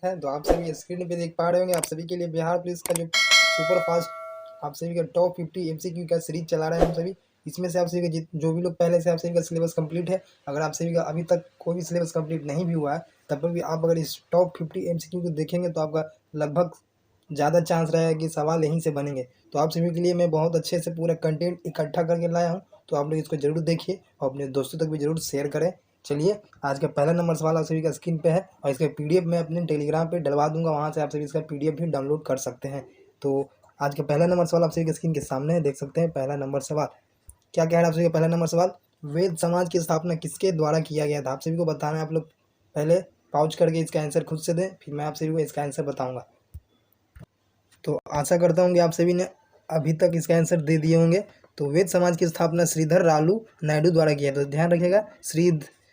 है। तो आप सभी स्क्रीन पे देख पा रहे होंगे, आप सभी के लिए बिहार पुलिस का जो सुपर फास्ट आप सभी का टॉप 50 MCQ का सीरीज चला रहे हैं हम सभी। इसमें से आप सभी का जो भी लोग पहले से आप सभी का सिलेबस कंप्लीट है, अगर आप सभी का अभी तक कोई भी सिलेबस कंप्लीट नहीं भी हुआ है, तब पर भी आप अगर इस टॉप 50 MCQ को देखेंगे तो आपका लगभग ज़्यादा चांस रहेगा कि सवाल यहीं से बनेंगे। तो आप सभी के लिए मैं बहुत अच्छे से पूरा कंटेंट इकट्ठा करके लाया हूँ, तो आप लोग इसको जरूर देखिए और अपने दोस्तों तक भी जरूर शेयर करें। चलिए, आज का पहला नंबर सवाल आप सभी का स्क्रीन पे है और इसका PDF मैं अपने टेलीग्राम पे डलवा दूंगा, वहाँ से आप सभी इसका PDF भी डाउनलोड कर सकते हैं। तो आज का पहला नंबर सवाल आप सभी के स्क्रीन के सामने है, देख सकते हैं। पहला नंबर सवाल क्या कह रहा है आप सभी का पहला नंबर सवाल, वेद समाज की स्थापना किसके द्वारा किया गया था? आप सभी को बताना है। आप लोग पहले पॉज करके इसका आंसर खुद से दें, फिर मैं आप सभी को इसका आंसर बताऊँगा। तो आशा करता हूँ कि आप सभी ने अभी तक इसका आंसर दे दिए होंगे। तो वेद समाज की स्थापना श्रीधरलालू नायडू द्वारा किया। तो ध्यान रखिएगा,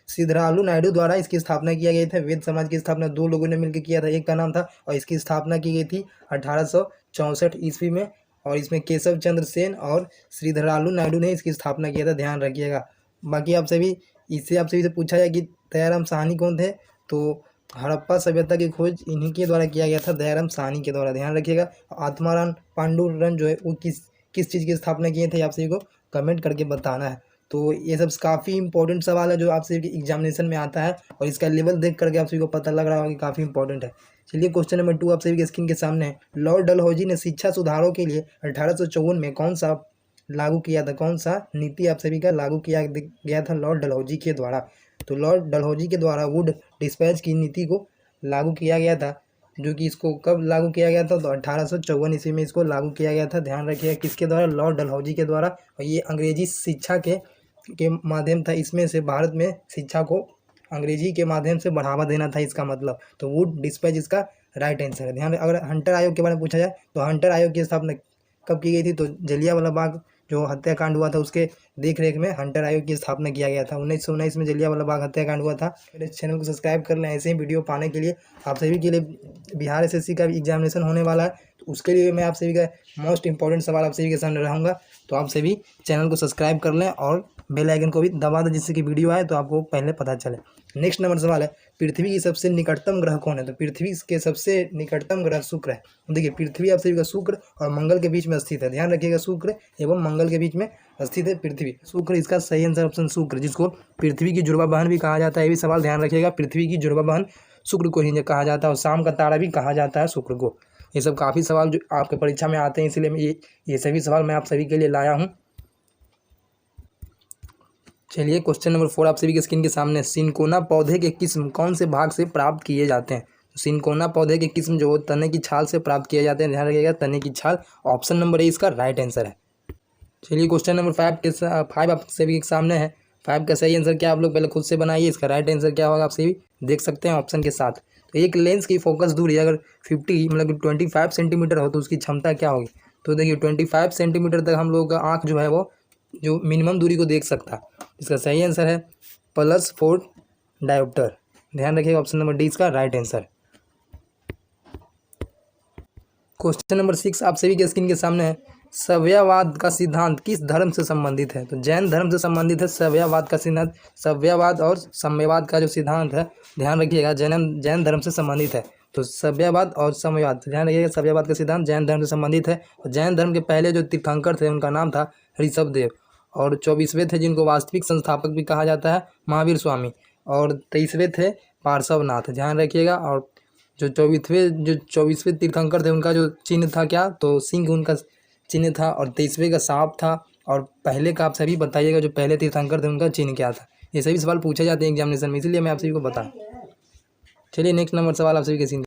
श्रीधरलालू नायडू द्वारा इसकी स्थापना किया गया था। वेद समाज की स्थापना दो लोगों ने मिलकर किया था, एक का नाम था, और इसकी स्थापना की गई थी 1864 ईस्वी में, और इसमें केशव चंद्र सेन और श्रीधरलालू नायडू ने इसकी स्थापना किया था। ध्यान रखिएगा। बाकी आप सभी से पूछा जाए कि दयाराम साहनी कौन थे, तो हड़प्पा सभ्यता की खोज इन्हीं के द्वारा किया गया था, दयाराम साहनी के द्वारा। ध्यान रखिएगा। आत्माराम पांडुरंग जो है वो किस चीज़ की स्थापना किए थे, आप सभी को कमेंट करके बताना है। तो ये सब काफ़ी इंपॉर्टेंट सवाल है जो आप सभी के एग्जामिनेशन में आता है, और इसका लेवल देख करके आप सभी को पता लग रहा होगा कि काफ़ी इंपॉर्टेंट है। चलिए, क्वेश्चन नंबर 2 आप सभी के स्क्रीन के सामने है। लॉर्ड डलहौजी ने शिक्षा सुधारों के लिए 1854 में कौन सा लागू किया था? कौन सा नीति आप सभी का लागू किया गया था लॉर्ड डलहौजी के द्वारा? तो लॉर्ड डलहौजी के द्वारा वुड डिस्पैच की नीति को लागू किया गया था, जो कि इसको कब लागू किया गया था? तो 1854 ईस्वी में इसको लागू किया गया था। ध्यान रखिएगा, किसके द्वारा? लॉर्ड डलहौजी के द्वारा। और ये अंग्रेजी शिक्षा के माध्यम था, इसमें से भारत में शिक्षा को अंग्रेजी के माध्यम से बढ़ावा देना था, इसका मतलब। तो वुड डिस्पैच इसका राइट आंसर है। ध्यान। अगर हंटर आयोग के बारे में पूछा जाए तो हंटर आयोग की स्थापना कब की गई थी? तो जलियांवाला बाग जो हत्याकांड हुआ था उसके देख रेख में हंटर आयोग की स्थापना किया गया था। 1919 में जलियांवाला बाग हत्याकांड हुआ था। मेरे चैनल को सब्सक्राइब कर लें ऐसे ही वीडियो पाने के लिए। आप सभी के लिए बिहार SSC का भी एग्जामिनेशन होने वाला है, तो उसके लिए मैं आप सभी का मोस्ट इंपॉर्टेंट सवाल आप सभी के सामने रहूँगा। तो आप सभी चैनल को सब्सक्राइब कर लें और बेल आइकन को भी दबा दें, जिससे कि वीडियो आए तो आपको पहले पता चले। नेक्स्ट नंबर सवाल है, पृथ्वी की सबसे निकटतम ग्रह कौन है? तो पृथ्वी के सबसे निकटतम ग्रह शुक्र है। देखिए, पृथ्वी आप सभी का शुक्र और मंगल के बीच में स्थित है। ध्यान रखिएगा, शुक्र एवं मंगल के बीच में स्थित है पृथ्वी। शुक्र इसका सही आंसर ऑप्शन शुक्र, जिसको पृथ्वी की जुड़वा बहन भी कहा जाता है। ये भी सवाल ध्यान रखिएगा, पृथ्वी की जुड़वा बहन शुक्र को ही कहा जाता है, और शाम का तारा भी कहा जाता है शुक्र को। ये सब काफ़ी सवाल जो आपके परीक्षा में आते हैं, इसलिए मैं ये सभी सवाल मैं आप सभी के लिए लाया हूँ। चलिए, क्वेश्चन नंबर 4 आप सभी के स्क्रीन के सामने। सिनकोना पौधे के किस्म कौन से भाग से प्राप्त किए जाते हैं? सिनकोना पौधे के किस्म जो तने की छाल से प्राप्त किए जाते हैं। ध्यान रखिएगा, तने की छाल। ऑप्शन नंबर ए इसका राइट आंसर है। चलिए, क्वेश्चन नंबर 5 आप सभी के सामने है। 5 का सही आंसर क्या, आप लोग पहले खुद से बनाइए। इसका राइट आंसर क्या होगा आप सभी देख सकते हैं ऑप्शन के साथ। तो एक लेंस की फोकस दूरी अगर 50 मतलब कि 25 सेंटीमीटर हो तो उसकी क्षमता क्या होगी? तो देखिए, 25 सेंटीमीटर तक हम लोग का आँख जो है वो जो मिनिमम दूरी को देख सकता है। इसका सही आंसर है +4 डायोप्टर। ध्यान रखिएगा, ऑप्शन नंबर डी इसका राइट आंसर। क्वेश्चन नंबर 6 आप सभी के स्क्रीन के सामने है। सव्यवाद का सिद्धांत किस धर्म से संबंधित है? तो जैन धर्म से संबंधित है सव्यवाद का सिद्धांत। सव्यवाद और साम्यवाद का जो सिद्धांत है, ध्यान रखिएगा, जैन धर्म से संबंधित है। तो सव्यवाद और साम्यवाद, ध्यान रखिएगा, सव्यवाद का सिद्धांत जैन धर्म से संबंधित है। और जैन धर्म के पहले जो तीर्थंकर थे उनका नाम था ऋषभदेव, और 24वें थे जिनको वास्तविक संस्थापक भी कहा जाता है महावीर स्वामी, और 23वें थे पार्श्वनाथ। ध्यान रखिएगा। और जो 24वें तीर्थंकर थे उनका जो चिन्ह था क्या, तो सिंह उनका चिन्ह था, और 23वें का सांप था, और पहले का आप सभी बताइएगा जो पहले तीर्थंकर थे उनका चिन्ह क्या था। ये सभी सवाल पूछे जाते हैं एग्जामिनेशन में, इसलिए मैं आप सभी को बताऊं। चलिए, नेक्स्ट नंबर सवाल आप सभी के सीन।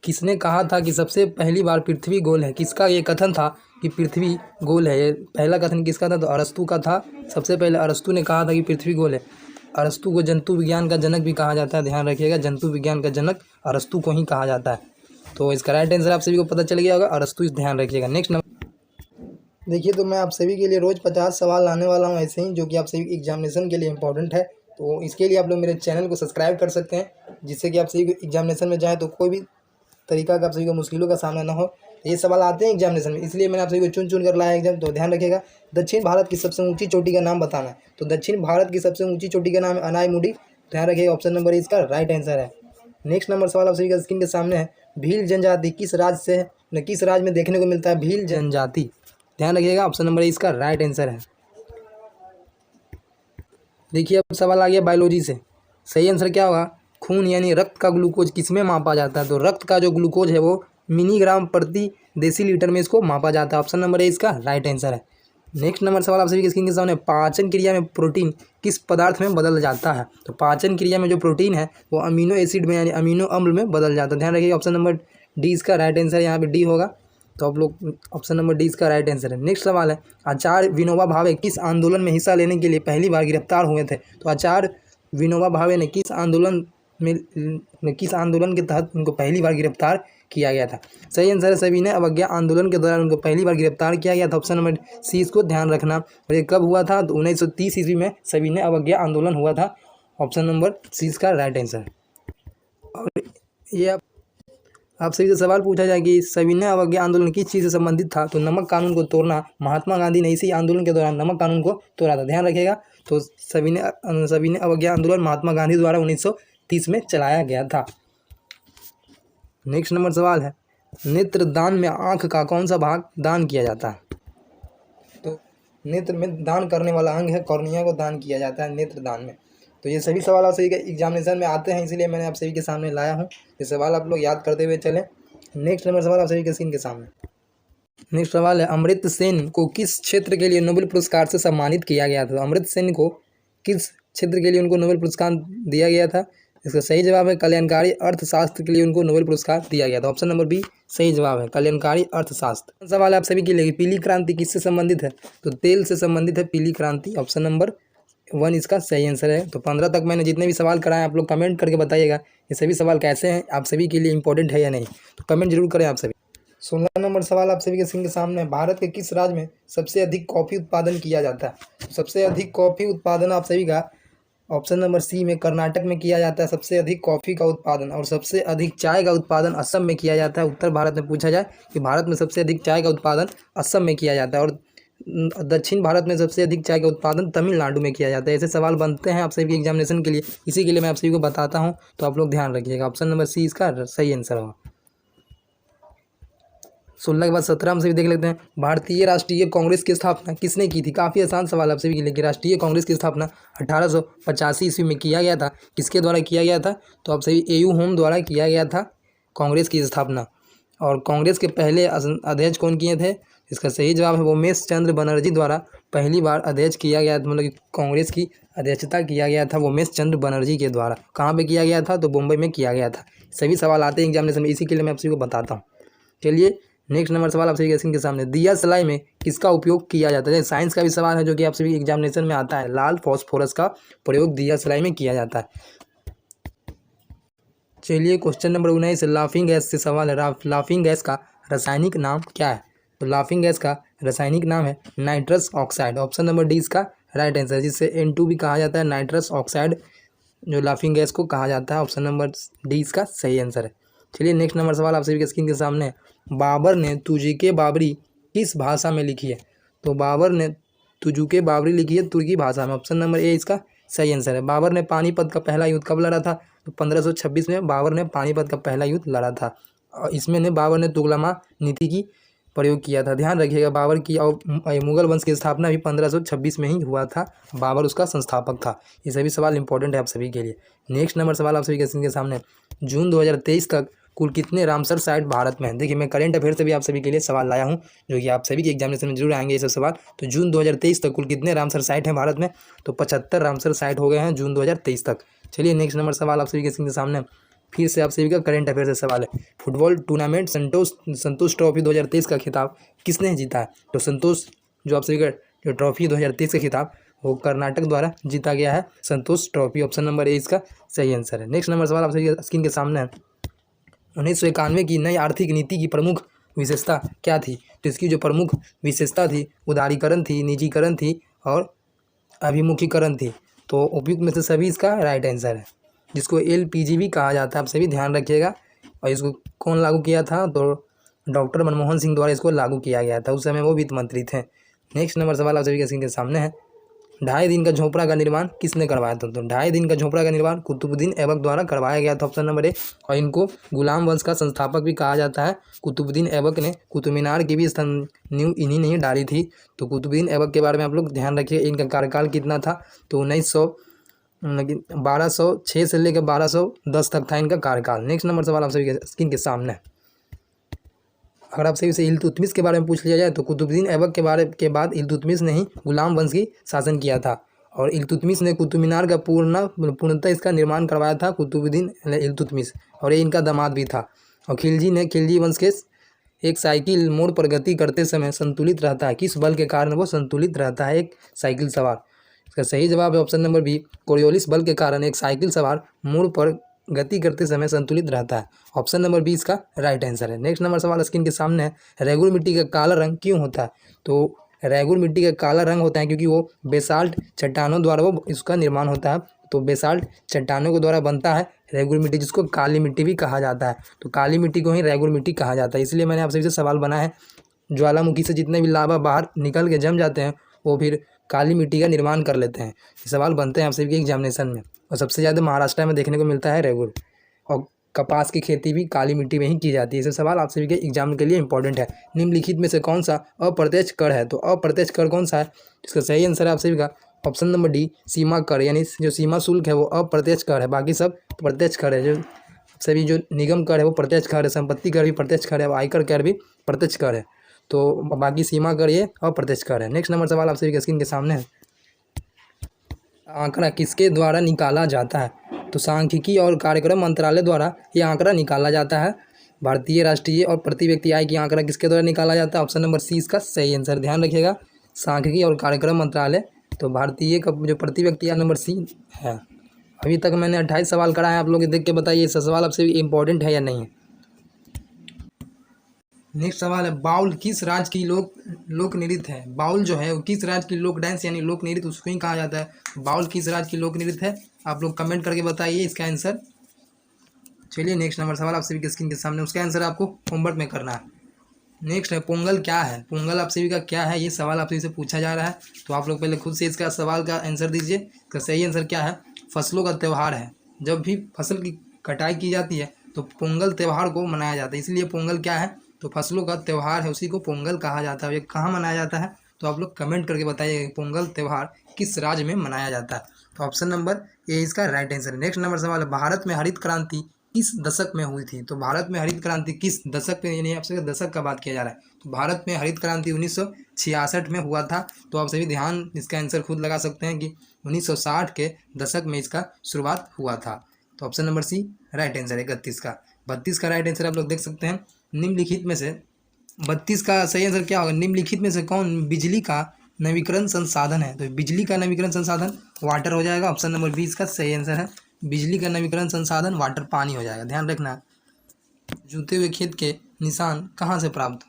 किसने कहा था कि सबसे पहली बार पृथ्वी गोल है? किसका ये कथन था कि पृथ्वी गोल है? ये पहला कथन किसका था? तो अरस्तु का था। सबसे पहले अरस्तु ने कहा था कि पृथ्वी गोल है। अरस्तु को जंतु विज्ञान का जनक भी कहा जाता है। ध्यान रखिएगा, जंतु विज्ञान का जनक अरस्तु को ही कहा जाता है। तो इसका राइट आंसर आप सभी को पता चल गया होगा, अरस्तु। ध्यान रखिएगा। नेक्स्ट नंबर देखिए, तो मैं आप सभी के लिए रोज़ 50 सवाल लाने वाला हूँ ऐसे ही, जो कि आप सभी एग्जामिनेशन के लिए इंपॉर्टेंट है। तो इसके लिए आप लोग मेरे चैनल को सब्सक्राइब कर सकते हैं, जिससे कि आप सभी को एग्जामिनेशन में जाए तो कोई भी तरीका का आप सभी को मुश्किलों का सामना ना हो। ये सवाल आते हैं एग्जामिनेशन में, इसलिए मैंने आप सभी को चुन कर लाया एग्जाम। तो ध्यान रखिएगा, दक्षिण भारत की सबसे ऊंची चोटी का नाम बताना है। तो दक्षिण भारत की सबसे ऊंची चोटी का नाम है अनायमुडी। ध्यान रखिएगा, ऑप्शन नंबर इसका राइट आंसर है। नेक्स्ट नंबर सवाल आप सभी का स्क्रीन के सामने है, भील जनजाति किस राज्य से है, किस राज्य में देखने को मिलता है भील जनजाति? ध्यान रखिएगा, ऑप्शन नंबर इसका राइट आंसर है। देखिए अब सवाल आ गया बायोलॉजी से। सही आंसर क्या होगा? खून यानी रक्त का ग्लूकोज किस में मापा जाता है? तो रक्त का जो ग्लूकोज है वो मिलीग्राम प्रति डेसीलीटर में इसको मापा जाता है। ऑप्शन नंबर ए इसका राइट आंसर है। नेक्स्ट नंबर सवाल आप सभी के स्क्रीन के सामने, पाचन क्रिया में प्रोटीन किस पदार्थ में बदल जाता है? तो पाचन क्रिया में जो प्रोटीन है वो अमीनो एसिड में यानी अमीनो अम्ल में बदल जाता है। ध्यान रखिए, ऑप्शन नंबर डी इसका राइट आंसर, यहाँ पे डी होगा, तो आप लोग ऑप्शन नंबर डी इसका राइट आंसर है। नेक्स्ट सवाल है, आचार्य विनोबा भावे किस आंदोलन में हिस्सा लेने के लिए पहली बार गिरफ्तार हुए थे? तो आचार्य विनोबा भावे ने किस आंदोलन के तहत उनको पहली बार गिरफ्तार किया गया था? सही आंसर है, सविनय अवज्ञा आंदोलन के दौरान उनको पहली बार गिरफ्तार किया गया था। ऑप्शन नंबर सी इसको ध्यान रखना। और ये कब हुआ था? तो 1930 ईस्वी में सविनय अवज्ञा आंदोलन हुआ था। ऑप्शन नंबर सी इसका राइट आंसर। और ये आप सभी से सवाल पूछा जाए कि सविनय अवज्ञा आंदोलन किस चीज़ से संबंधित था? तो नमक कानून को तोड़ना। महात्मा गांधी ने इसी आंदोलन के दौरान नमक कानून को तोड़ा था। ध्यान रखिएगा, तो सविनय अवज्ञा आंदोलन महात्मा गांधी द्वारा 1930 में चलाया गया था। नेक्स्ट नंबर सवाल है, नेत्र दान में आँख का कौन सा भाग दान किया जाता है? तो नेत्र में दान करने वाला अंग है कॉर्निया को दान किया जाता है नेत्र दान में। तो ये सभी सवाल आप सभी के एग्जामिनेशन में आते हैं, इसीलिए मैंने आप सभी के सामने लाया हूँ। ये सवाल आप लोग याद करते हुए चलें। नेक्स्ट नंबर सवाल आप सभी के स्क्रीन के सामने। नेक्स्ट सवाल है, अमर्त्य सेन को किस क्षेत्र के लिए नोबेल पुरस्कार से सम्मानित किया गया था? अमर्त्य सेन को किस क्षेत्र के लिए उनको नोबेल पुरस्कार दिया गया था? इसका सही जवाब है कल्याणकारी अर्थशास्त्र के लिए उनको नोबेल पुरस्कार दिया गया था। ऑप्शन नंबर बी सही जवाब है, कल्याणकारी अर्थशास्त्र। सवाल है आप सभी के लिए, पीली क्रांति किससे संबंधित है? तो तेल से संबंधित है पीली क्रांति। ऑप्शन नंबर 1 इसका सही आंसर है। तो 15 तक मैंने जितने भी सवाल कराए आप लोग कमेंट करके बताइएगा ये सभी सवाल कैसे हैं, आप सभी के लिए इंपॉर्टेंट है या नहीं, तो कमेंट जरूर करें आप सभी। 16 नंबर सवाल आप सभी के स्क्रीन के सामने है, भारत के किस राज्य में सबसे अधिक कॉफ़ी उत्पादन किया जाता है? सबसे अधिक कॉफ़ी उत्पादन आप सभी का ऑप्शन नंबर सी में कर्नाटक में किया जाता है सबसे अधिक कॉफ़ी का उत्पादन। और सबसे अधिक चाय का उत्पादन असम में किया जाता है। उत्तर भारत में पूछा जाए कि भारत में सबसे अधिक चाय का उत्पादन असम में किया जाता है। और दक्षिण भारत में सबसे अधिक चाय का उत्पादन तमिलनाडु में किया जाता है। ऐसे सवाल बनते हैं आप सभी के एग्जामिनेशन के लिए, इसी के लिए मैं आप सभी को बताता हूँ, तो आप लोग ध्यान रखिएगा। ऑप्शन नंबर सी इसका सही आंसर होगा। 16 के बाद 17 हम सभी देख लेते हैं, भारतीय राष्ट्रीय कांग्रेस की स्थापना किसने की थी? काफ़ी आसान सवाल आप सभी के लिए कि राष्ट्रीय कांग्रेस की स्थापना 1885 ईस्वी में किया गया था। किसके द्वारा किया गया था? तो आप सभी एयू होम द्वारा किया गया था कांग्रेस की स्थापना। और कांग्रेस के पहले अध्यक्ष कौन किए थे? इसका सही जवाब है उमेश चंद्र बनर्जी द्वारा पहली बार अध्यक्ष किया गया था, मतलब कि कांग्रेस की अध्यक्षता किया गया था उमेश चंद्र बनर्जी के द्वारा। कहाँ पे किया गया था? तो मुंबई में किया गया था। सभी सवाल आते हैं एग्जामिनेशन में, इसी के लिए मैं आप सभी को बताता हूँ। चलिए नेक्स्ट नंबर सवाल आप सभी के सामने, दिया सलाई में किसका उपयोग किया जाता है? साइंस का भी सवाल है जो कि आप सभी एग्जामिनेशन में आता है। लाल फॉस्फोरस का प्रयोग दिया सलाई में किया जाता है। चलिए क्वेश्चन नंबर 19 लाफिंग गैस से सवाल है, लाफिंग गैस का रासायनिक नाम क्या है? तो लाफिंग गैस का रासायनिक नाम है nitrous oxide. Option number D इसका राइट आंसर, जिससे N2 भी कहा जाता है, नाइट्रस ऑक्साइड जो लाफिंग गैस को कहा जाता है। ऑप्शन नंबर डी इसका सही आंसर है। चलिए नेक्स्ट नंबर सवाल आप सभी के स्क्रीन के सामने, बाबर ने तुजुके बाबरी किस भाषा में लिखी है? तो बाबर ने तुजुके बाबरी लिखी है तुर्की भाषा में। ऑप्शन नंबर ए इसका सही आंसर है। बाबर ने पानीपत का पहला युद्ध कब लड़ा था? तो 1526 में बाबर ने पानीपत का पहला युद्ध लड़ा था। और इसमें बाबर ने तुगलमा नीति की प्रयोग किया था। ध्यान रखिएगा, बाबर की और मुगल वंश की स्थापना भी 1526 में ही हुआ था। बाबर उसका संस्थापक था। ये सभी सवाल इंपॉर्टेंट है आप सभी के लिए। नेक्स्ट नंबर सवाल आप सभी के सामने, जून 2023 तक कुल कितने रामसर साइट भारत में हैं? देखिए मैं करंट अफेयर से भी आप सभी के लिए सवाल लाया हूं, जो कि आप सभी के एग्जामिनेशन में जरूर आएंगे ये सब सवाल। तो जून 2023 तक कुल कितने रामसर साइट हैं भारत में? तो 75 रामसर साइट हो गए हैं जून 2023 तक। चलिए नेक्स्ट नंबर सवाल आप सभी के सामने, फिर से आप सभी का करंट अफेयर से सवाल है, फुटबॉल टूर्नामेंट संतोष ट्रॉफी 2023 का खिताब किसने जीता है? तो संतोष जो आप सभी का जो ट्रॉफी 2023 का खिताब वो कर्नाटक द्वारा जीता गया है, संतोष ट्रॉफी। ऑप्शन नंबर ए इसका सही आंसर है। नेक्स्ट नंबर सवाल आप सभी स्क्रीन के सामने है, 1991 की नई आर्थिक नीति की प्रमुख विशेषता क्या थी? तो इसकी जो प्रमुख विशेषता थी उदारीकरण थी, निजीकरण थी और अभिमुखीकरण थी। तो उपयुक्त में से सभी इसका राइट आंसर है, जिसको LPG भी कहा जाता है। आप सभी ध्यान रखिएगा। और इसको कौन लागू किया था? तो डॉक्टर मनमोहन सिंह द्वारा इसको लागू किया गया था। उस समय वो वित्त मंत्री थे। नेक्स्ट नंबर सवाल आप सभी के स्क्रीन के सामने है, ढाई दिन का झोपड़ा का निर्माण किसने करवाया था? तो ढाई दिन का झोपड़ा का निर्माण कुतुबुद्दीन ऐबक द्वारा करवाया गया था, ऑप्शन नंबर ए। और इनको गुलाम वंश का संस्थापक भी कहा जाता है। कुतुबुद्दीन ऐबक ने कुतुब मीनार की भी नींव इन्हीं ने ही डाली थी। तो कुतुबुद्दीन ऐबक के बारे में आप लोग ध्यान रखिए। इनका कार्यकाल कितना था? तो 1206 से लेकर 1210 तक था इनका कार्यकाल। नेक्स्ट नंबर सवाल आप सभी के स्क्रीन के सामने। अगर आपसे इसे इल्तुतमिश के बारे में पूछ लिया जाए तो कुतुबुद्दीन ऐबक के बाद इल्तुतमिश ने ही गुलाम वंश की शासन किया था। और इल्तुतमिश ने कुतुब मीनार का पूर्णतः इसका निर्माण करवाया था, कुतुबुद्दीन इल्तुतमिश, और ये इनका दामाद भी था। और खिलजी वंश के एक साइकिल मोड़ पर गति करते समय संतुलित रहता है। किस बल के कारण वो संतुलित रहता है एक साइकिल सवार? इसका सही जवाब है ऑप्शन नंबर बी, कोरियोलिस बल के कारण एक साइकिल सवार मोड़ पर गति करते समय संतुलित रहता है। ऑप्शन नंबर बी इसका राइट आंसर है। नेक्स्ट नंबर सवाल स्क्रीन के सामने है, रेगुर मिट्टी का काला रंग क्यों होता है? तो रेगुर मिट्टी का काला रंग होता है क्योंकि वो बेसाल्ट चट्टानों द्वारा वो इसका निर्माण होता है। तो बेसाल्ट चट्टानों के द्वारा बनता है रेगुर मिट्टी, जिसको काली मिट्टी भी कहा जाता है। तो काली मिट्टी को ही रेगुर मिट्टी कहा जाता है। इसलिए मैंने आपसे सवाल बनाया है, ज्वालामुखी से जितने भी लावा बाहर निकल के जम जाते हैं वो फिर काली मिट्टी का निर्माण कर लेते हैं। ये सवाल बनते हैं आप सभी के एग्जामिनेशन में, और सबसे ज़्यादा महाराष्ट्र में देखने को मिलता है रेगुर। और कपास की खेती भी काली मिट्टी में ही की जाती है। ये सवाल आप सभी के एग्जाम के लिए इंपॉर्टेंट है। निम्नलिखित में से कौन सा अप्रत्यक्ष कर है? तो अप्रत्यक्ष कर कौन सा है? इसका सही आंसर है आप सभी का ऑप्शन नंबर डी, सीमा कर, यानी जो सीमा शुल्क है वो अप्रत्यक्ष कर है, बाकी सब प्रत्यक्ष कर है। जो सभी जो निगम कर है वो प्रत्यक्ष कर है, संपत्ति कर भी प्रत्यक्ष कर है, आयकर कर भी प्रत्यक्ष कर है। तो बाकी सीमा कर ये अप्रत्यक्ष कर है। नेक्स्ट नंबर सवाल आप सभी के स्क्रीन के सामने है, आंकड़ा किसके द्वारा निकाला जाता है? तो सांख्यिकी और कार्यक्रम मंत्रालय द्वारा ये आंकड़ा निकाला जाता है। भारतीय राष्ट्रीय और प्रति व्यक्ति आय की आंकड़ा किसके द्वारा निकाला जाता है? ऑप्शन नंबर सी इसका सही आंसर। ध्यान रखिएगा, सांख्यिकी और कार्यक्रम मंत्रालय, तो भारतीय का जो प्रति व्यक्ति आय नंबर सी है। अभी तक मैंने 28 सवाल कराए, आप लोग देख के बताइए सवाल आपसे इम्पोर्टेंट है या नहीं है। नेक्स्ट सवाल है, बाउल किस राज्य की लोक नृत्य है? बाउल जो है वो किस राज्य की लोक डांस यानी लोक नृत्य उसको ही कहा जाता है। बाउल किस राज्य की लोक नृत्य है? आप लोग कमेंट करके बताइए इसका आंसर। चलिए नेक्स्ट नंबर सवाल आप सभी के स्क्रीन के सामने, उसका आंसर आपको होमवर्क में करना है। नेक्स्ट है, पोंगल क्या है? पोंगल आप सभी का क्या है? ये सवाल आप सभी से पूछा जा रहा है, तो आप लोग पहले खुद से इसका सवाल का आंसर दीजिए। इसका सही आंसर क्या है? फसलों का त्यौहार है। जब भी फसल की कटाई की जाती है तो पोंगल त्यौहार को मनाया जाता है, इसलिए पोंगल क्या है? तो फसलों का त्यौहार है, उसी को पोंगल कहा जाता है। ये कहाँ मनाया जाता है? तो आप लोग कमेंट करके बताइए पोंगल त्यौहार किस राज्य में मनाया जाता है। तो ऑप्शन नंबर ए इसका राइट आंसर है। नेक्स्ट नंबर सवाल है, भारत में हरित क्रांति किस दशक में हुई थी? तो भारत में हरित क्रांति किस दशक में, यानी आपसे दशक का बात किया जा रहा है। तो भारत में हरित क्रांति 1966 में हुआ था। तो आप सभी ध्यान इसका आंसर खुद लगा सकते हैं कि 1960 के दशक में इसका शुरुआत हुआ था। तो option number C right answer है 31 का। 32 का राइट आंसर आप लोग देख सकते हैं। निम्नलिखित में से 32 का सही आंसर क्या होगा? निम्नलिखित में से कौन बिजली का नवीकरण संसाधन है? तो बिजली का नवीकरण संसाधन वाटर हो जाएगा। ऑप्शन नंबर 20 का सही आंसर है। बिजली का नवीकरण संसाधन वाटर पानी हो जाएगा। ध्यान रखना, जूते हुए खेत के निशान कहाँ से प्राप्त?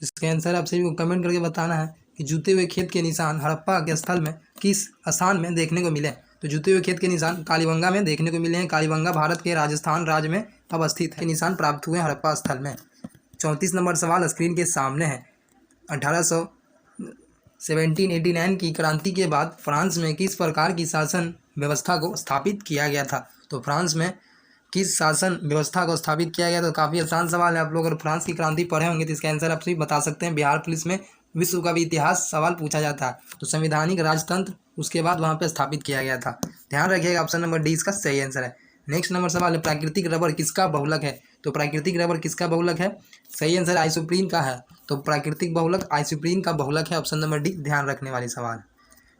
इसका आंसर आप सभी को कमेंट करके बताना है कि जूते हुए खेत के निशान हड़प्पा के स्थल में किस स्थान में देखने को मिले। तो जूते हुए खेत के निशान कालीबंगा में देखने को मिले हैं। कालीबंगा भारत के राजस्थान राज्य में अवस्थित है। निशान प्राप्त हुए हड़प्पा स्थल में। 34 नंबर सवाल स्क्रीन के सामने है, 1789 की क्रांति के बाद फ्रांस में किस प्रकार की शासन व्यवस्था को स्थापित किया गया था? तो फ्रांस में किस शासन व्यवस्था को स्थापित किया गया? तो काफ़ी आसान सवाल है। आप लोग अगर फ्रांस की क्रांति पढ़े होंगे तो इसका आंसर आप सभी बता सकते हैं। बिहार पुलिस में विश्व का भी इतिहास सवाल पूछा जाता है। तो संवैधानिक राजतंत्र उसके बाद वहाँ पे स्थापित किया गया था। ध्यान रखिएगा, ऑप्शन नंबर डी इसका सही आंसर है। नेक्स्ट नंबर सवाल है, प्राकृतिक रबर किसका बहुलक है? तो प्राकृतिक रबर किसका बहुलक है? सही आंसर आइसोप्रीन का है। तो प्राकृतिक बहुलक आइसोप्रीन का बहुलक है। ऑप्शन नंबर डी ध्यान रखने वाली सवाल।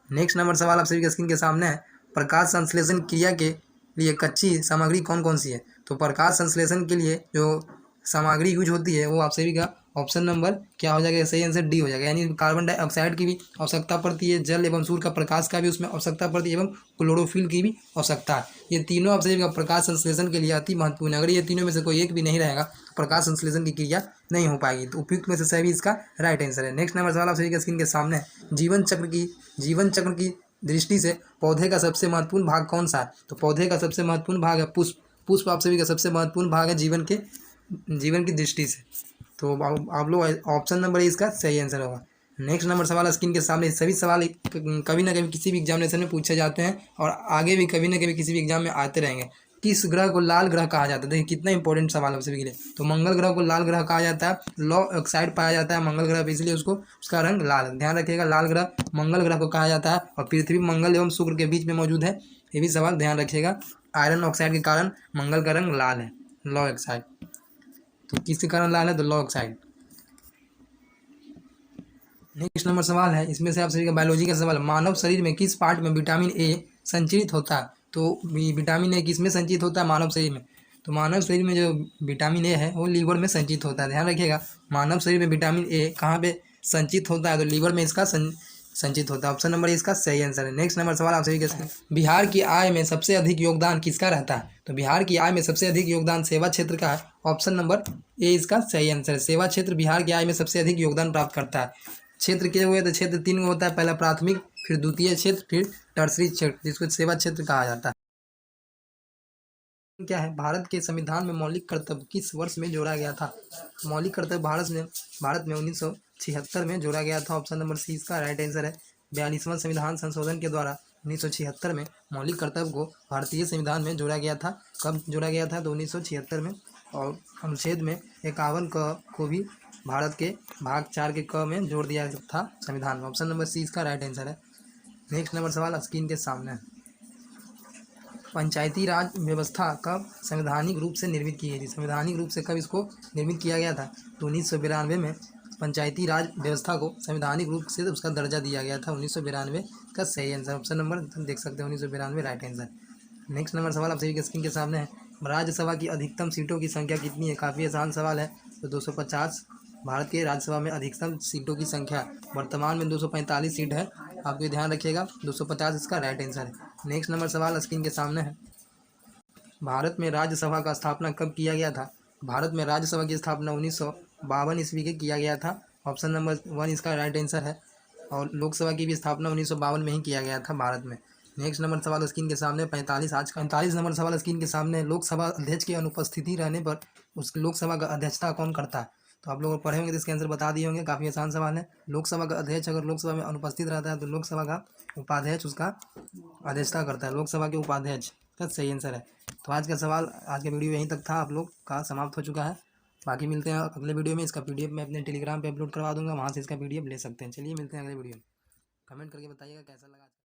नेक्स्ट नंबर सवाल आप सभी के स्क्रीन के सामने है, प्रकाश संश्लेषण क्रिया के लिए कच्ची सामग्री कौन कौन सी है? तो प्रकाश संश्लेषण के लिए जो सामग्री यूज होती है वो आप सभी का ऑप्शन नंबर क्या हो जाएगा? सही आंसर डी हो जाएगा। यानी कार्बन डाइऑक्साइड की भी आवश्यकता पड़ती है, जल एवं सूर्य का प्रकाश का भी उसमें आवश्यकता पड़ती है, एवं क्लोरोफिल की भी आवश्यकता है। ये तीनों आप सभी का प्रकाश संश्लेषण के लिए अति महत्वपूर्ण है। अगर ये तीनों में से कोई एक भी नहीं रहेगा तो प्रकाश संश्लेषण की क्रिया नहीं हो पाएगी। तो उपयुक्त में से सही इसका राइट आंसर है। नेक्स्ट नंबर सवाल आप सभी के स्क्रीन के सामने है, जीवन चक्र की दृष्टि से पौधे का सबसे महत्वपूर्ण भाग कौन सा है? तो पौधे का सबसे महत्वपूर्ण भाग है पुष्प। पुष्प आप सभी का सबसे महत्वपूर्ण भाग है जीवन की दृष्टि से। तो आप लोग ऑप्शन नंबर इसका सही आंसर होगा। नेक्स्ट नंबर सवाल स्क्रीन के सामने। सभी सवाल कभी ना कभी किसी भी एग्जामिनेशन में पूछे जाते हैं और आगे भी कभी ना कभी किसी भी एग्जाम में आते रहेंगे। किस ग्रह को लाल ग्रह कहा जाता है? देखिए कितना इंपॉर्टेंट सवाल है सभी के लिए। तो मंगल ग्रह को लाल ग्रह कहा जाता है। लौ ऑक्साइड पाया जाता है मंगल ग्रह पर, इसलिए उसको उसका रंग लाल है। ध्यान रखिएगा, लाल ग्रह मंगल ग्रह को कहा जाता है। और पृथ्वी मंगल एवं शुक्र के बीच में मौजूद है, ये भी सवाल ध्यान रखिएगा। आयरन ऑक्साइड के कारण मंगल का रंग लाल है, लौ ऑक्साइड। तो किसके कारण लाल है? तो लौ ऑक्साइड। नेक्स्ट नंबर सवाल है, इसमें से आप सभी का बायोलॉजी का सवाल है। मानव शरीर में किस पार्ट में विटामिन ए संचरित होता है? तो विटामिन ए किस में संचित होता है? मानव शरीर में। तो मानव शरीर में जो विटामिन ए है वो लीवर में संचित होता है। ध्यान रखिएगा, मानव शरीर में विटामिन ए कहाँ पे संचित होता है? तो लीवर में इसका संचित होता है। ऑप्शन नंबर इसका सही आंसर है। नेक्स्ट नंबर सवाल आप सभी का, बिहार की आय में सबसे अधिक योगदान किसका रहता है? तो बिहार की आय में सबसे अधिक योगदान सेवा क्षेत्र का है। ऑप्शन नंबर ए इसका सही आंसर है। सेवा क्षेत्र बिहार की आय में सबसे अधिक योगदान प्राप्त करता है। क्षेत्र के हुए तो क्षेत्र 3 में होता है, पहला प्राथमिक, फिर द्वितीय क्षेत्र, फिर टर्सरी क्षेत्र, जिसको सेवा क्षेत्र कहा जाता है। क्या है? भारत के संविधान में मौलिक कर्तव्य किस वर्ष में जोड़ा गया था? मौलिक कर्तव्य भारत में 1976 में जोड़ा गया था। ऑप्शन नंबर सी इसका राइट आंसर है। 42वां संविधान संशोधन के द्वारा 1976 में मौलिक कर्तव्य को भारतीय संविधान में जोड़ा गया था। कब जोड़ा गया था? तो 1976 में। और अनुच्छेद में 51 को भी भारत के भाग 4 के क में जोड़ दिया था संविधान में। ऑप्शन नंबर सी इसका राइट आंसर है। नेक्स्ट नंबर सवाल स्क्रीन के सामने है। पंचायती राज व्यवस्था कब संवैधानिक रूप से निर्मित की गई थी? संवैधानिक रूप से कब इसको निर्मित किया गया था? तो 1992 में पंचायती राज व्यवस्था को संवैधानिक रूप से उसका दर्जा दिया गया था। 1992 का सही आंसर। ऑप्शन नंबर देख सकते हैं 1992 राइट आंसर। नेक्स्ट नंबर सवाल आप सभी के स्क्रीन के सामने है। राज्यसभा की अधिकतम सीटों की संख्या कितनी है? काफ़ी आसान सवाल है। तो 250 भारत के राज्यसभा में अधिकतम सीटों की संख्या वर्तमान में 245 सीट है। आपको ध्यान रखिएगा, 250 इसका राइट आंसर है। नेक्स्ट नंबर सवाल स्क्रीन के सामने है। भारत में राज्यसभा का स्थापना कब किया गया था? भारत में राज्यसभा की स्थापना 1952 ईस्वी के किया गया था। ऑप्शन नंबर 1 इसका राइट आंसर है। और लोकसभा की भी स्थापना 1952 में ही किया गया था भारत में। नेक्स्ट नंबर सवाल स्क्रीन के सामने 45 नंबर सवाल स्क्रीन के सामने। लोकसभा अध्यक्ष की अनुपस्थिति रहने पर उस लोकसभा का अध्यक्षता कौन करता है? तो आप लोग पढ़े होंगे तो इसके आंसर बता दिए होंगे। काफ़ी आसान सवाल है। लोकसभा का अध्यक्ष अगर लोकसभा में अनुपस्थित रहता है तो लोकसभा का उपाध्यक्ष उसका अध्यक्षता करता है। लोकसभा के उपाध्यक्ष का सही आंसर है। तो आज का वीडियो यहीं तक था, आप लोग का समाप्त हो चुका है। बाकी मिलते हैं अगले वीडियो में। इसका पीडीएफ मैं अपने टेलीग्राम पे अपलोड करवा दूंगा, वहाँ से इसका पीडीएफ ले सकते हैं। चलिए मिलते हैं अगले वीडियो में। कमेंट करके बताइएगा कैसा लगा।